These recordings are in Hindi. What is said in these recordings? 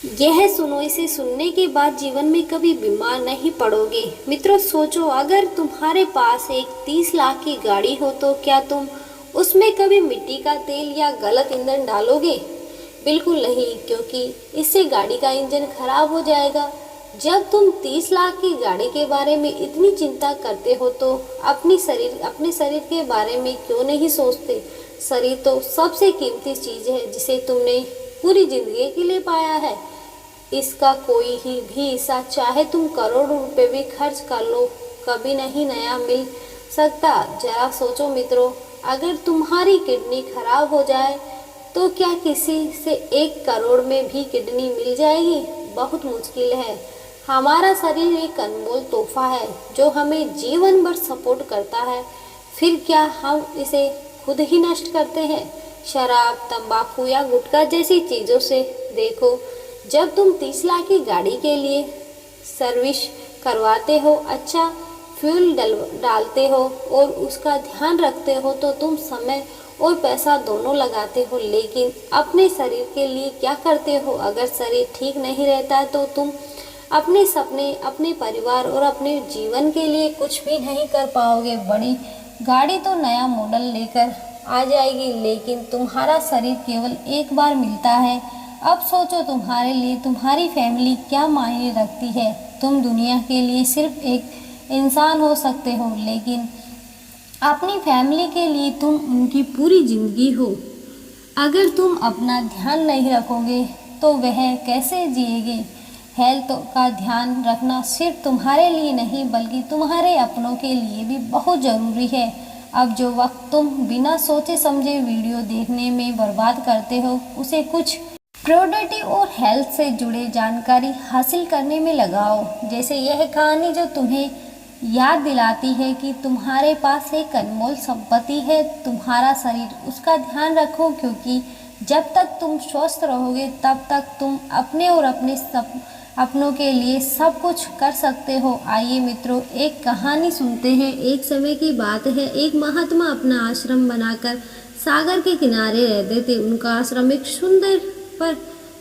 यह सुनो, इसे सुनने के बाद जीवन में कभी बीमार नहीं पड़ोगे। मित्रों सोचो, अगर तुम्हारे पास एक 30 लाख की गाड़ी हो तो क्या तुम उसमें कभी मिट्टी का तेल या गलत ईंधन डालोगे? बिल्कुल नहीं, क्योंकि इससे गाड़ी का इंजन खराब हो जाएगा। जब तुम 30 लाख की गाड़ी के बारे में इतनी चिंता करते हो तो अपने शरीर के बारे में क्यों नहीं सोचते? शरीर तो सबसे कीमती चीज है जिसे तुमने पूरी जिंदगी के लिए पाया है। इसका कोई ही भी हिस्सा, चाहे तुम करोड़ों रुपए भी खर्च कर लो, कभी नहीं नया मिल सकता। जरा सोचो मित्रों, अगर तुम्हारी किडनी खराब हो जाए तो क्या किसी से 1 करोड़ में भी किडनी मिल जाएगी? बहुत मुश्किल है। हमारा शरीर एक अनमोल तोहफा है जो हमें जीवन भर सपोर्ट करता है। फिर क्या हम इसे खुद ही नष्ट करते हैं शराब, तंबाकू या गुटखा जैसी चीजों से? देखो, जब तुम 30 लाख की गाड़ी के लिए सर्विस करवाते हो, अच्छा फ्यूल डालते हो और उसका ध्यान रखते हो तो तुम समय और पैसा दोनों लगाते हो। लेकिन अपने शरीर के लिए क्या करते हो? अगर शरीर ठीक नहीं रहता तो तुम अपने सपने, अपने परिवार और अपने जीवन के लिए कुछ भी नहीं कर पाओगे। बड़ी गाड़ी तो नया मॉडल लेकर आ जाएगी, लेकिन तुम्हारा शरीर केवल एक बार मिलता है। अब सोचो, तुम्हारे लिए तुम्हारी फैमिली क्या मायने रखती है। तुम दुनिया के लिए सिर्फ एक इंसान हो सकते हो, लेकिन अपनी फैमिली के लिए तुम उनकी पूरी जिंदगी हो। अगर तुम अपना ध्यान नहीं रखोगे तो वह कैसे जिएंगे? हेल्थ का ध्यान रखना सिर्फ तुम्हारे लिए नहीं बल्कि तुम्हारे अपनों के लिए भी बहुत ज़रूरी है। अब जो वक्त तुम बिना सोचे समझे वीडियो देखने में बर्बाद करते हो, उसे कुछ प्रोडक्टिव और हेल्थ से जुड़े जानकारी हासिल करने में लगाओ। जैसे यह कहानी जो तुम्हें याद दिलाती है कि तुम्हारे पास एक अनमोल संपत्ति है, तुम्हारा शरीर। उसका ध्यान रखो, क्योंकि जब तक तुम स्वस्थ रहोगे तब तक तुम अपने और अपनों के लिए सब कुछ कर सकते हो। आइए मित्रों, एक कहानी सुनते हैं। एक समय की बात है, एक महात्मा अपना आश्रम बनाकर सागर के किनारे रहते थे। उनका आश्रम एक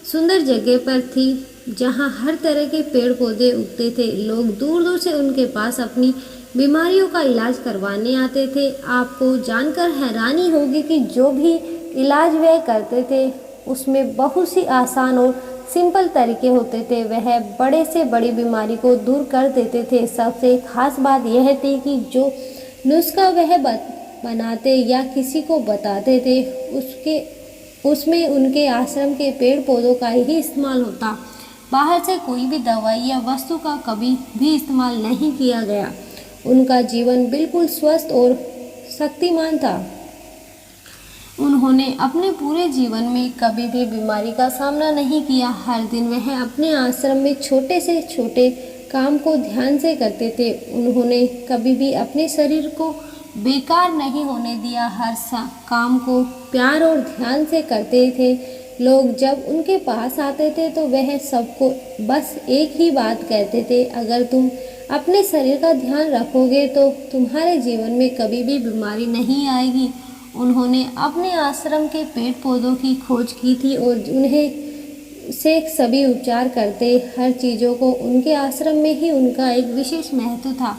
सुंदर जगह पर थी जहाँ हर तरह के पेड़ पौधे उगते थे। लोग दूर दूर से उनके पास अपनी बीमारियों का इलाज करवाने आते थे। आपको जानकर हैरानी होगी कि जो भी इलाज वह करते थे उसमें बहुत सी आसान और सिंपल तरीके होते थे। वह बड़े से बड़ी बीमारी को दूर कर देते थे। सबसे खास बात यह थी कि जो नुस्खा वह बनाते या किसी को बताते थे उसमें उनके आश्रम के पेड़ पौधों का ही इस्तेमाल होता। बाहर से कोई भी दवाई या वस्तु का कभी भी इस्तेमाल नहीं किया गया। उनका जीवन बिल्कुल स्वस्थ और शक्तिमान था। उन्होंने अपने पूरे जीवन में कभी भी बीमारी का सामना नहीं किया। हर दिन वह अपने आश्रम में छोटे से छोटे काम को ध्यान से करते थे। उन्होंने कभी भी अपने शरीर को बेकार नहीं होने दिया। हर काम को प्यार और ध्यान से करते थे। लोग जब उनके पास आते थे तो वह सबको बस एक ही बात कहते थे, अगर तुम अपने शरीर का ध्यान रखोगे तो तुम्हारे जीवन में कभी भी बीमारी नहीं आएगी। उन्होंने अपने आश्रम के पेड़ पौधों की खोज की थी और उन्हें से सभी उपचार करते। हर चीज़ों को उनके आश्रम में ही उनका एक विशेष महत्व था।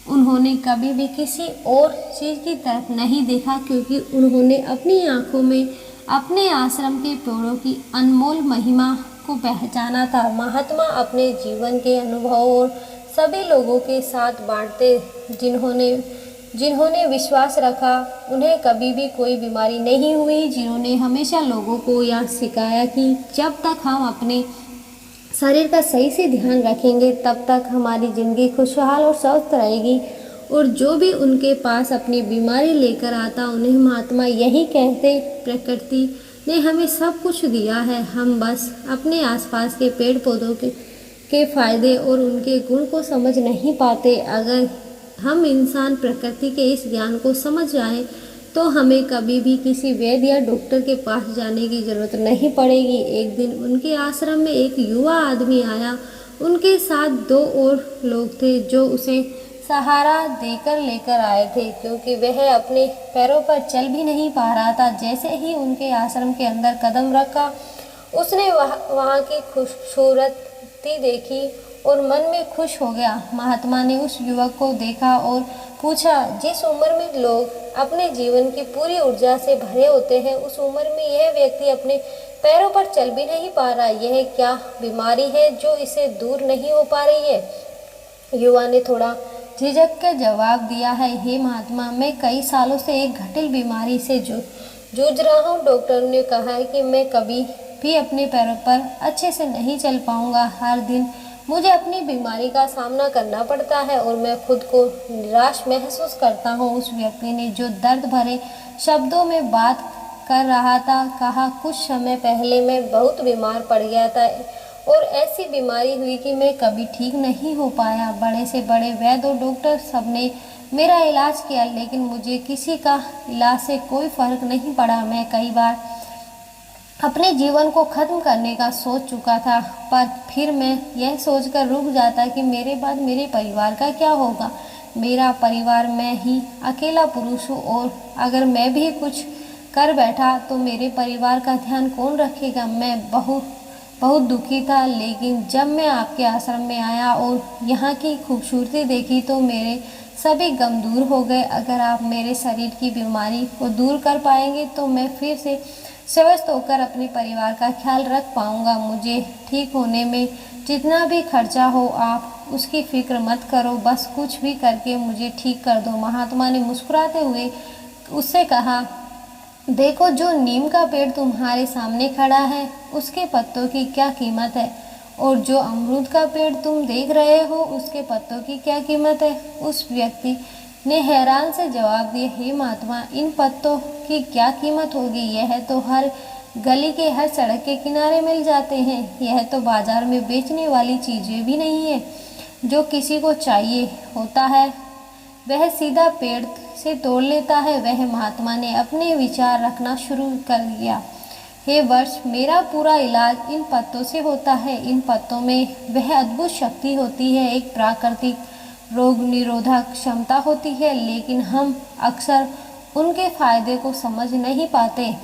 उन्होंने कभी भी किसी और चीज़ की तरफ नहीं देखा, क्योंकि उन्होंने अपनी आँखों में अपने आश्रम के पेड़ों की अनमोल महिमा को पहचाना था। महात्मा अपने जीवन के अनुभव और सभी लोगों के साथ बांटते। जिन्होंने विश्वास रखा उन्हें कभी भी कोई बीमारी नहीं हुई। जिन्होंने हमेशा लोगों को यह सिखाया कि जब तक हम अपने शरीर का सही से ध्यान रखेंगे तब तक हमारी ज़िंदगी खुशहाल और स्वस्थ रहेगी। और जो भी उनके पास अपनी बीमारी लेकर आता उन्हें महात्मा यही कहते, प्रकृति ने हमें सब कुछ दिया है, हम बस अपने आसपास के पेड़ पौधों के फायदे और उनके गुण को समझ नहीं पाते। अगर हम इंसान प्रकृति के इस ज्ञान को समझ जाएं तो हमें कभी भी किसी वैद्य या डॉक्टर के पास जाने की जरूरत नहीं पड़ेगी। एक दिन उनके आश्रम में एक युवा आदमी आया। उनके साथ 2 और लोग थे जो उसे सहारा देकर लेकर आए थे, क्योंकि वह अपने पैरों पर चल भी नहीं पा रहा था। जैसे ही उनके आश्रम के अंदर कदम रखा उसने वहाँ की खूबसूरती देखी और मन में खुश हो गया। महात्मा ने उस युवक को देखा और पूछा, जिस उम्र में लोग अपने जीवन की पूरी ऊर्जा से भरे होते हैं, उस उम्र में यह व्यक्ति अपने पैरों पर चल भी नहीं पा रहा, यह क्या बीमारी है जो इसे दूर नहीं हो पा रही है? युवा ने थोड़ा झिझक कर जवाब दिया है, हे महात्मा, मैं कई सालों से एक जटिल बीमारी से जूझ रहा हूँ। डॉक्टर ने कहा है कि मैं कभी भी अपने पैरों पर अच्छे से नहीं चल पाऊंगा। हर दिन मुझे अपनी बीमारी का सामना करना पड़ता है और मैं खुद को निराश महसूस करता हूँ। उस व्यक्ति ने जो दर्द भरे शब्दों में बात कर रहा था कहा, कुछ समय पहले मैं बहुत बीमार पड़ गया था और ऐसी बीमारी हुई कि मैं कभी ठीक नहीं हो पाया। बड़े से बड़े वैद्य और डॉक्टर सबने मेरा इलाज किया, लेकिन मुझे किसी का इलाज से कोई फर्क नहीं पड़ा। मैं कई बार अपने जीवन को खत्म करने का सोच चुका था, पर फिर मैं यह सोचकर रुक जाता कि मेरे बाद मेरे परिवार का क्या होगा। मेरा परिवार, मैं ही अकेला पुरुष हूँ और अगर मैं भी कुछ कर बैठा तो मेरे परिवार का ध्यान कौन रखेगा। मैं बहुत दुखी था, लेकिन जब मैं आपके आश्रम में आया और यहाँ की खूबसूरती देखी तो मेरे सभी गम दूर हो गए। अगर आप मेरे शरीर की बीमारी को दूर कर पाएंगे तो मैं फिर से स्वस्थ होकर अपने परिवार का ख्याल रख पाऊंगा। मुझे ठीक होने में जितना भी खर्चा हो आप उसकी फिक्र मत करो, बस कुछ भी करके मुझे ठीक कर दो। महात्मा ने मुस्कुराते हुए उससे कहा, देखो, जो नीम का पेड़ तुम्हारे सामने खड़ा है उसके पत्तों की क्या कीमत है, और जो अमरूद का पेड़ तुम देख रहे हो उसके पत्तों की क्या कीमत है? उस व्यक्ति ने हैरान से जवाब दिया, हे महात्मा, इन पत्तों की क्या कीमत होगी? यह तो हर गली के हर सड़क के किनारे मिल जाते हैं। यह तो बाजार में बेचने वाली चीजें भी नहीं है। जो किसी को चाहिए होता है वह सीधा पेड़ से तोड़ लेता है। वह महात्मा ने अपने विचार रखना शुरू कर दिया, हे वर्ष, मेरा पूरा इलाज इन पत्तों से होता है। इन पत्तों में वह अद्भुत शक्ति होती है, एक प्राकृतिक रोग निरोधक क्षमता होती है, लेकिन हम अक्सर उनके फायदे को समझ नहीं पाते।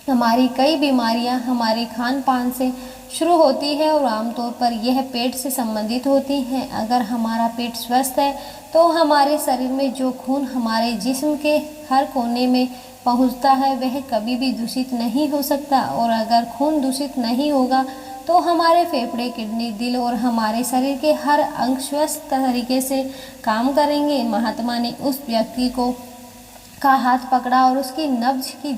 हमारी कई बीमारियां हमारे खान पान से शुरू होती है और आमतौर पर यह पेट से संबंधित होती हैं। अगर हमारा पेट स्वस्थ है तो हमारे शरीर में जो खून हमारे जिस्म के हर कोने में पहुंचता है वह कभी भी दूषित नहीं हो सकता, और अगर खून दूषित नहीं होगा तो हमारे फेफड़े, किडनी, दिल और हमारे शरीर के हर अंग स्वस्थ तरीके से काम करेंगे। महात्मा ने उस व्यक्ति का हाथ पकड़ा और उसकी नब्ज की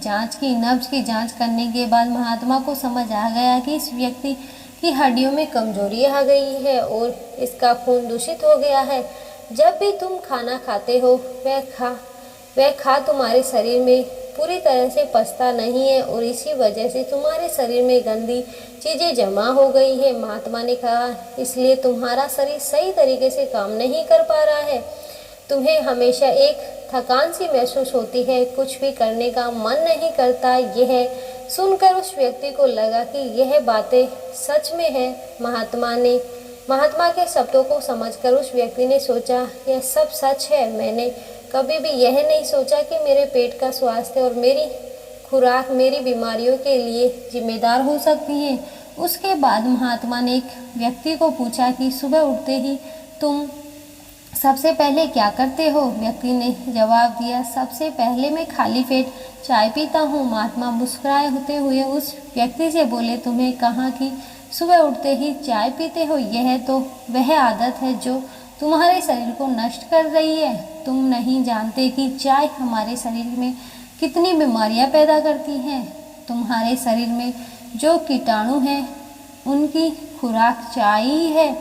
जांच करने के बाद महात्मा को समझ आ गया कि इस व्यक्ति की हड्डियों में कमजोरी आ गई है और इसका खून दूषित हो गया है। जब भी तुम खाना खाते हो वह खा तुम्हारे शरीर में पूरी तरह से पचता नहीं है और इसी वजह से तुम्हारे शरीर में गंदी चीजें जमा हो गई है। महात्मा ने कहा, इसलिए तुम्हारा शरीर सही तरीके से काम नहीं कर पा रहा है। तुम्हें हमेशा एक थकान सी महसूस होती है, कुछ भी करने का मन नहीं करता। यह सुनकर उस व्यक्ति को लगा कि यह बातें सच में है। महात्मा के शब्दों को समझकर उस व्यक्ति ने सोचा, यह सब सच है। मैंने कभी भी यह नहीं सोचा कि मेरे पेट का स्वास्थ्य और मेरी खुराक मेरी बीमारियों के लिए जिम्मेदार हो सकती है। उसके बाद महात्मा ने एक व्यक्ति को पूछा कि सुबह उठते ही तुम सबसे पहले क्या करते हो? व्यक्ति ने जवाब दिया, सबसे पहले मैं खाली पेट चाय पीता हूँ। महात्मा मुस्कुराए होते हुए उस व्यक्ति से बोले, तुम्हें कहा कि सुबह उठते ही चाय पीते हो? यह तो वह आदत है जो तुम्हारे शरीर को नष्ट कर रही है। तुम नहीं जानते कि चाय हमारे शरीर में कितनी बीमारियां पैदा करती है। तुम्हारे शरीर में जो कीटाणु हैं उनकी खुराक चाय ही है।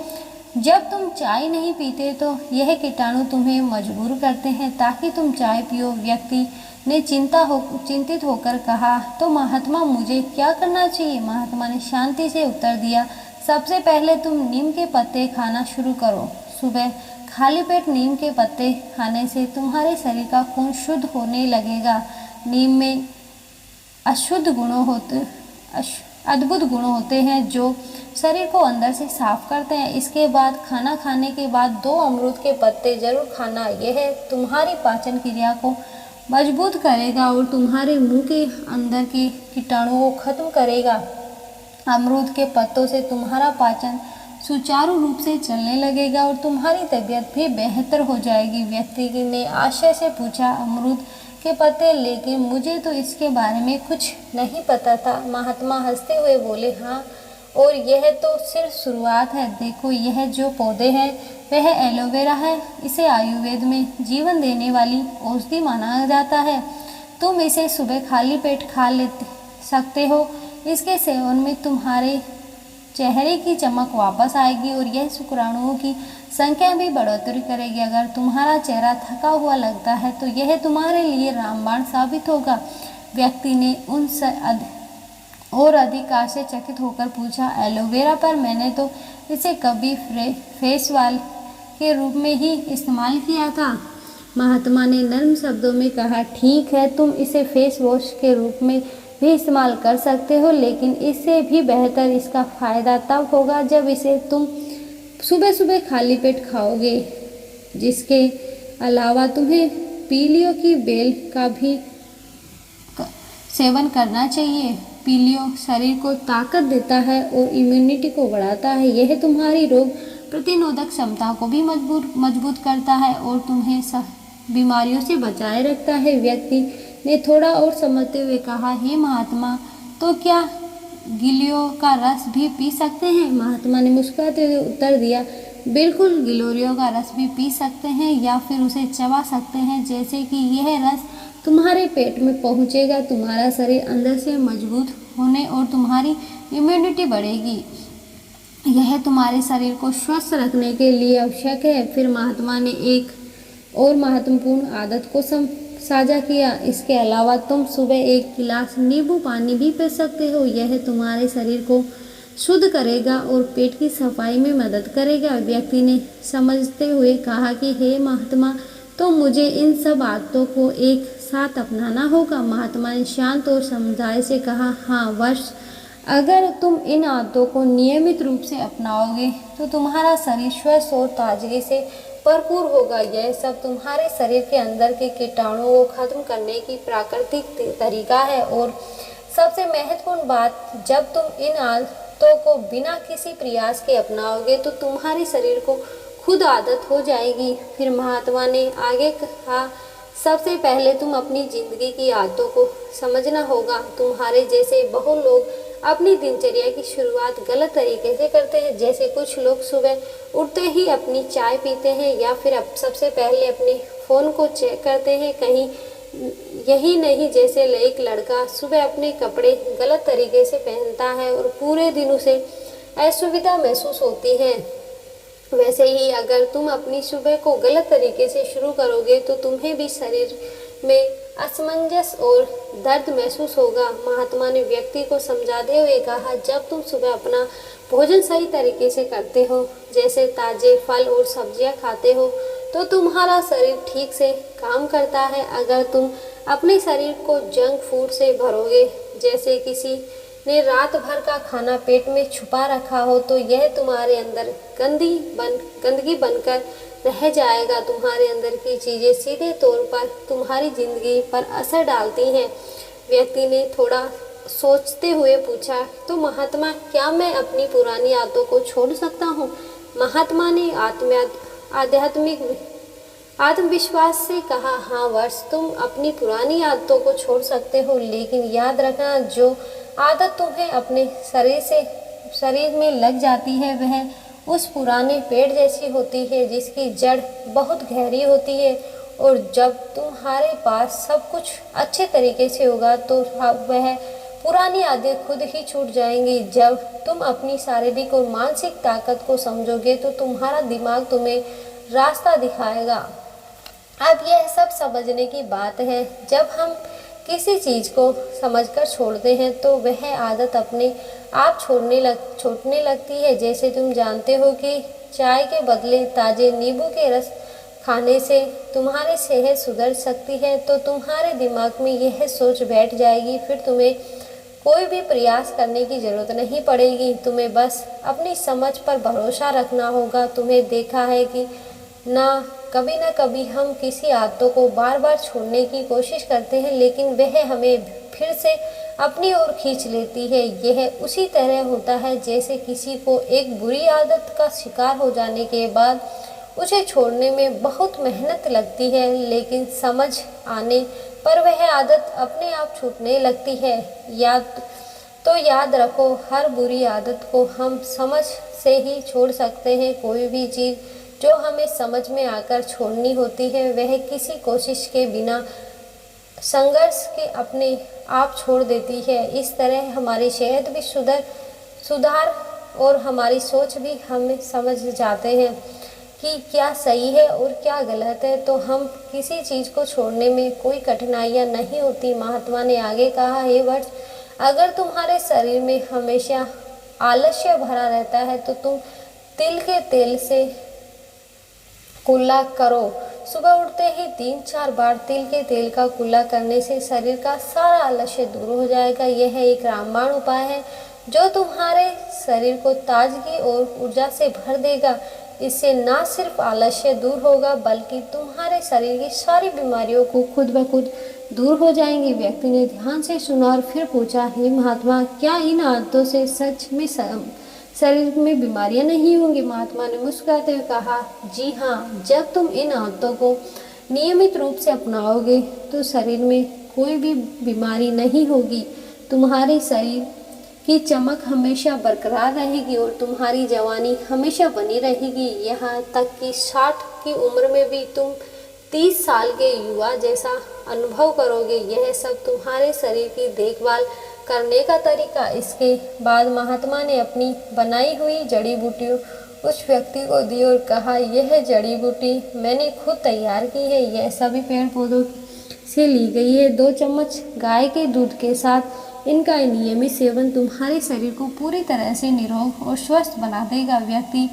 जब तुम चाय नहीं पीते तो यह कीटाणु तुम्हें मजबूर करते हैं ताकि तुम चाय पियो। व्यक्ति ने चिंतित होकर कहा, तो महात्मा मुझे क्या करना चाहिए? महात्मा ने शांति से उत्तर दिया, सबसे पहले तुम नीम के पत्ते खाना शुरू करो। सुबह खाली पेट नीम के पत्ते खाने से तुम्हारे शरीर का खून शुद्ध होने लगेगा। नीम में अद्भुत गुण होते हैं जो शरीर को अंदर से साफ करते हैं। इसके बाद खाना खाने के बाद 2 अमरूद के पत्ते जरूर खाना। यह तुम्हारी पाचन क्रिया को मजबूत करेगा और तुम्हारे मुंह के अंदर के कीटाणुओं को खत्म करेगा। अमरूद के पत्तों से तुम्हारा पाचन सुचारू रूप से चलने लगेगा और तुम्हारी तबीयत भी बेहतर हो जाएगी। व्यक्ति ने आशय से पूछा, अमरूद के पत्ते, लेकिन मुझे तो इसके बारे में कुछ नहीं पता था। महात्मा हंसते हुए बोले, हाँ, और यह तो सिर्फ शुरुआत है। देखो, यह जो पौधे हैं वह एलोवेरा है। इसे आयुर्वेद में जीवन देने वाली औषधि माना जाता है। तुम इसे सुबह खाली पेट खा सकते हो। इसके सेवन में तुम्हारे चेहरे की चमक वापस आएगी और यह शुक्राणुओं की संख्या भी बढ़ोतरी करेगी। अगर तुम्हारा चेहरा थका हुआ लगता है तो यह तुम्हारे लिए रामबाण साबित होगा। व्यक्ति ने और अधिक आश्चर्यचकित होकर पूछा, एलोवेरा पर मैंने तो इसे कभी फेस वॉश के रूप में ही इस्तेमाल किया था। महात्मा ने नर्म शब्दों में कहा, ठीक है, तुम इसे फेस वॉश के रूप में भी इस्तेमाल कर सकते हो, लेकिन इससे भी बेहतर इसका फ़ायदा तब होगा जब इसे तुम सुबह सुबह खाली पेट खाओगे। जिसके अलावा तुम्हें पीलियों की बेल का भी सेवन करना चाहिए। पीलियों शरीर को ताकत देता है और इम्यूनिटी को बढ़ाता है। यह तुम्हारी रोग प्रतिरोधक क्षमता को भी मजबूत करता है और तुम्हें बीमारियों से बचाए रखता है। व्यक्ति ने थोड़ा और समझते हुए कहा, हे महात्मा, तो क्या गिलोय का रस भी पी सकते हैं? महात्मा ने मुस्कुराते हुए उत्तर दिया, बिल्कुल, गिलोय का रस भी पी सकते हैं या फिर उसे चबा सकते हैं। जैसे कि यह रस तुम्हारे पेट में पहुंचेगा, तुम्हारा शरीर अंदर से मजबूत होने और तुम्हारी इम्यूनिटी बढ़ेगी। यह तुम्हारे शरीर को स्वस्थ रखने के लिए आवश्यक है। फिर महात्मा ने एक और महत्वपूर्ण आदत को साझा किया, इसके अलावा तुम सुबह 1 गिलास नींबू पानी भी पी सकते हो। यह तुम्हारे शरीर को शुद्ध करेगा और पेट की सफाई में मदद करेगा। व्यक्ति ने समझते हुए कहा कि हे महात्मा, तो मुझे इन सब आदतों को एक साथ अपनाना होगा। महात्मा ने शांत और समझाए से कहा, हाँ वर्ष, अगर तुम इन आदतों को नियमित रूप से अपनाओगे तो तुम्हारा शरीर स्वस्थ और ताजगी से भरपूर होगा। यह सब तुम्हारे शरीर के अंदर के कीटाणुओं को खत्म करने की प्राकृतिक तरीका है। और सबसे महत्वपूर्ण बात, जब तुम इन आदतों को बिना किसी प्रयास के अपनाओगे तो तुम्हारे शरीर को खुद आदत हो जाएगी। फिर महात्मा ने आगे कहा, सबसे पहले तुम अपनी जिंदगी की आदतों को समझना होगा। तुम्हारे जैसे बहुत लोग अपनी दिनचर्या की शुरुआत गलत तरीके से करते हैं। जैसे कुछ लोग सुबह उठते ही अपनी चाय पीते हैं या फिर सबसे पहले अपने फ़ोन को चेक करते हैं। कहीं यही नहीं, जैसे एक लड़का सुबह अपने कपड़े गलत तरीके से पहनता है और पूरे दिन उसे असुविधा महसूस होती है, वैसे ही अगर तुम अपनी सुबह को गलत तरीके से शुरू करोगे तो तुम्हें भी शरीर में असमंजस और दर्द महसूस होगा। महात्मा ने व्यक्ति को समझाते हुए कहा, जब तुम सुबह अपना भोजन सही तरीके से करते हो, जैसे ताजे फल और सब्जियां खाते हो, तो तुम्हारा शरीर ठीक से काम करता है। अगर तुम अपने शरीर को जंक फूड से भरोगे, जैसे किसी ने रात भर का खाना पेट में छुपा रखा हो, तो यह तुम्हारे अंदर गंदगी बनकर रह जाएगा। तुम्हारे अंदर की चीज़ें सीधे तौर पर तुम्हारी जिंदगी पर असर डालती हैं। व्यक्ति ने थोड़ा सोचते हुए पूछा, तो महात्मा, क्या मैं अपनी पुरानी आदतों को छोड़ सकता हूँ? महात्मा ने आत्मविश्वास से कहा, हाँ वर्ष, तुम अपनी पुरानी आदतों को छोड़ सकते हो, लेकिन याद रखना, जो आदत तुम्हें अपने शरीर में लग जाती है वह उस पुराने पेड़ जैसी होती है जिसकी जड़ बहुत गहरी होती है। और जब तुम्हारे पास सब कुछ अच्छे तरीके से होगा तो वह पुरानी आदतें खुद ही छूट जाएंगी। जब तुम अपनी शारीरिक और मानसिक ताकत को समझोगे तो तुम्हारा दिमाग तुम्हें रास्ता दिखाएगा। अब यह सब समझने की बात है, जब हम किसी चीज़ को समझकर छोड़ते हैं तो वह आदत अपने आप छूटने लगती है। जैसे तुम जानते हो कि चाय के बदले ताजे नींबू के रस खाने से तुम्हारी सेहत सुधर सकती है, तो तुम्हारे दिमाग में यह सोच बैठ जाएगी। फिर तुम्हें कोई भी प्रयास करने की ज़रूरत नहीं पड़ेगी, तुम्हें बस अपनी समझ पर भरोसा रखना होगा। तुम्हें देखा है कि ना कभी हम किसी आदतों को बार बार छोड़ने की कोशिश करते हैं, लेकिन वह हमें फिर से अपनी ओर खींच लेती है। यह उसी तरह होता है जैसे किसी को एक बुरी आदत का शिकार हो जाने के बाद उसे छोड़ने में बहुत मेहनत लगती है, लेकिन समझ आने पर वह आदत अपने आप छूटने लगती है। याद रखो, हर बुरी आदत को हम समझ से ही छोड़ सकते हैं। कोई भी चीज़ जो हमें समझ में आकर छोड़नी होती है वह किसी कोशिश के बिना संघर्ष के अपने आप छोड़ देती है। इस तरह हमारी सेहत भी सुधार और हमारी सोच भी हम समझ जाते हैं कि क्या सही है और क्या गलत है, तो हम किसी चीज़ को छोड़ने में कोई कठिनाइयाँ नहीं होती। महात्मा ने आगे कहा, हे वत्स, अगर तुम्हारे शरीर में हमेशा आलस्य भरा रहता है तो तुम तिल के तेल से कुल्ला करो। सुबह उठते ही 3-4 बार तिल के तेल का कुल्ला करने से शरीर का सारा आलस्य दूर हो जाएगा। यह एक रामबाण उपाय है जो तुम्हारे शरीर को ताजगी और ऊर्जा से भर देगा। इससे न सिर्फ आलस्य दूर होगा बल्कि तुम्हारे शरीर की सारी बीमारियों को खुद ब खुद दूर हो जाएंगी। व्यक्ति ने ध्यान से सुना और फिर पूछा, हे महात्मा, क्या इन आदतों से सच में शरीर में बीमारियां नहीं होंगी? महात्मा ने मुस्कुराते हुए कहा, जी हाँ, जब तुम इन आदतों को नियमित रूप से अपनाओगे तो शरीर में कोई भी बीमारी नहीं होगी। तुम्हारे शरीर की चमक हमेशा बरकरार रहेगी और तुम्हारी जवानी हमेशा बनी रहेगी। यहाँ तक कि 60 की उम्र में भी तुम 30 साल के युवा जैसा अनुभव करोगे। यह सब तुम्हारे शरीर की देखभाल करने का तरीका। इसके बाद महात्मा ने अपनी बनाई हुई जड़ी बूटियों उस व्यक्ति को दी और कहा, यह जड़ी बूटी मैंने खुद तैयार की है। यह सभी पेड़ पौधों से ली गई है। 2 चम्मच गाय के दूध के साथ इनका नियमित सेवन तुम्हारे शरीर को पूरी तरह से निरोग और स्वस्थ बना देगा। व्यक्ति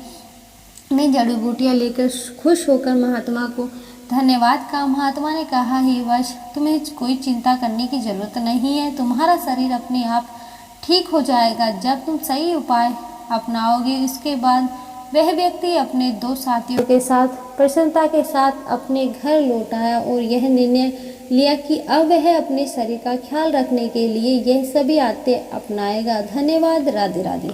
ने जड़ी बूटियाँ लेकर खुश होकर महात्मा को धन्यवाद कहा। महात्मा ने कहा, हे वत्स, तुम्हें कोई चिंता करने की जरूरत नहीं है। तुम्हारा शरीर अपने आप ठीक हो जाएगा जब तुम सही उपाय अपनाओगे। इसके बाद वह व्यक्ति अपने 2 साथियों के साथ प्रसन्नता के साथ अपने घर लौट आया और यह निर्णय लिया कि अब वह अपने शरीर का ख्याल रखने के लिए यह सभी आदतें अपनाएगा। धन्यवाद। राधे राधे।